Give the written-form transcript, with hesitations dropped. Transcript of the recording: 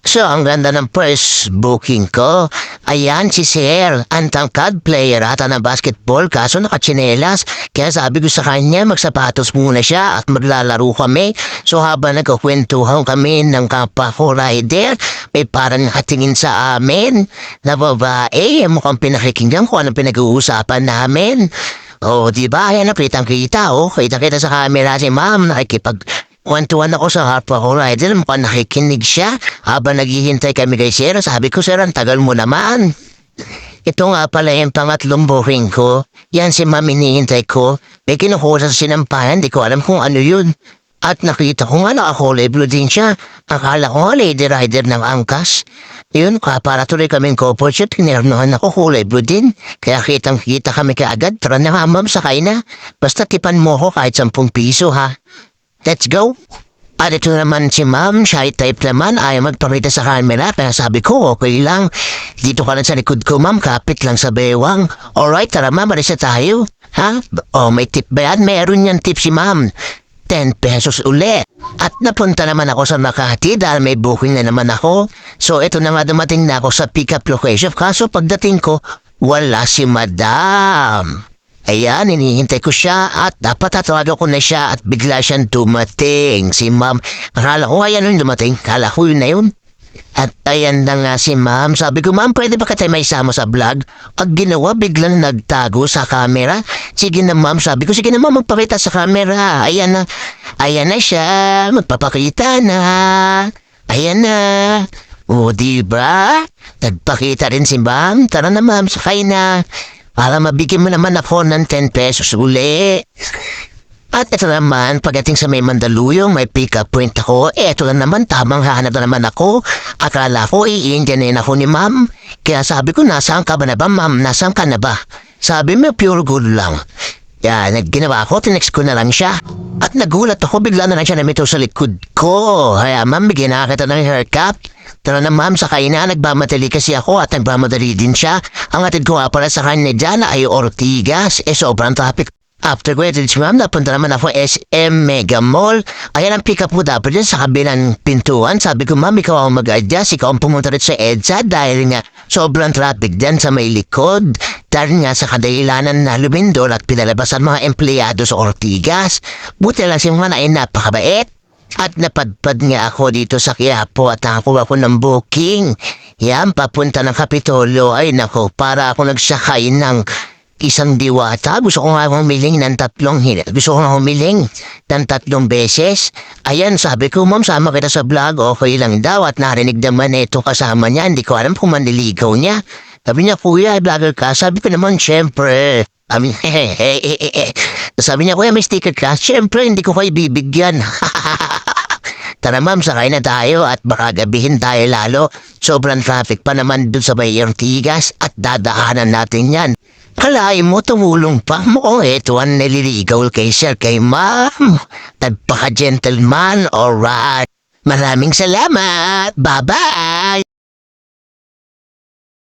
So, ang ganda ng first booking ko. Ayan, si Sir, ang tangkad player ata ng basketball kaso nakatsinelas. Kaya sabi ko sa kanya, magsapatos muna siya at maglalaro kami. So, habang nagkukwentuhan kami ng kapwa ko rider, may parang nakatingin sa amin na babae. Mukhang pinakikinggan ko anong pinag-uusapan namin. Oh, di ba? Ayan, kitang-kita, oh. Kita-kita sa camera si ma'am, Kwentuhan ako sa kapwa ko rider, mukhang nakikinig siya. Habang naghihintay kami kay Sir, sabi ko, Sir, ang tagal mo naman. Ito nga pala yung pangatlong booking ko. Yan si ma'am hinihintay ko. May kinukuha sa sinampahan, di ko alam kung ano yun. At nakita ko nga naka-kulay blue din siya. Akala ko nga lady rider ng angkas. Yun, para tuloy kaming couple shoot, tinirnohan ako kulay blue din. Kaya kitang-kita kami kaagad. Tara na nga ma'am, sakay na. Basta tipan mo ko kahit 10 piso ha. Let's go! At ito naman si ma'am, shy type naman, ayaw magpakita sa camera, kaya sabi ko, okay lang. Dito ka lang sa likod ko, ma'am, kapit lang sa bewang. Alright, tara ma'am, marisa tayo. Ha? Oh, may tip ba yan? Meron yan tip si ma'am. 10 pesos uli. At napunta naman ako sa Makati dahil may booking na naman ako. So, ito na nga dumating na ako sa pick-up location. Kaso pagdating ko, wala si madam. Ayan, hinihintay ko siya at dapat tatawag ko na siya at bigla siyang dumating. Si ma'am, akala ko ayan yung dumating, akala ko yun na yun. At ayan na nga si ma'am, sabi ko, ma'am, pwede ba ka tayo may sama sa vlog? Pag ginawa, biglang nagtago sa camera. Sige na ma'am, sabi ko, sige na ma'am, magpakita sa camera. Ayan na siya, magpapakita na. Ayan na. O, diba? Nagpakita rin si ma'am, tara na ma'am, sakay na. Para mabigyan mo naman ako ng 10 pesos uli. At ito naman, pagdating sa may Mandaluyong, may pick-up point ako. Ito lang naman, tamang hanap na naman ako. Akala ko, i-indianin ako ni ma'am. Kaya sabi ko, nasaan ka ba na ba, ma'am? Nasaan ka na ba? Sabi mo, pure good lang. Yan, ginawa ko, tinext ko na lang siya. At nagulat ako, bigla na lang siya namito sa likod ko. Kaya ma'am, bigyan na kita ng haircut. Tara na ma'am, sakay na, nagmamadali kasi ako at nagmamadali din siya. Ang atid ko nga pala sa kanya dyan ay Ortigas. Sobrang traffic. After graduate si ma'am, napunta naman ako SM Mega Mall. Ayan ang pick-up mo dapat dyan sa kabilang pintuan. Sabi ko, ma'am, ikaw ang mag-adjust. Ikaw ang pumunta rin sa EDSA dahil nga sobrang traffic dyan sa may likod. Dahil nga sa kadahilanan na lumindol at pinalabasan mga empleyado sa Ortigas. Buti lang si ma'am ay napakabait. At napadpad nga ako dito sa Quiapo at nakakuha ko ng booking. Yan, papunta ng Kapitolyo. Ay nako, para ako nagsakay ng isang diwata. Gusto ko nga humiling ng 3 Gusto ko nga humiling ng 3 beses. Ayan, sabi ko, ma'am, sama kita sa vlog. Okay lang daw at narinig naman ito kasama niya. Hindi ko alam kung manliligaw niya. Sabi niya, kuya, vlogger ka. Sabi ko naman, syempre. Sabi niya, kuya, may sticker ka. Syempre, hindi ko kayo bibigyan. Tara ma'am, sakay na tayo at baka gabihin tayo lalo. Sobrang traffic pa naman dun sa may Ortigas at dadaanan natin yan. Kalahin mo, tumulong pa mo. Ito ang naliligaw kay Sir, kay ma'am. Nagpaka-gentleman, alright. Maraming salamat. Bye-bye.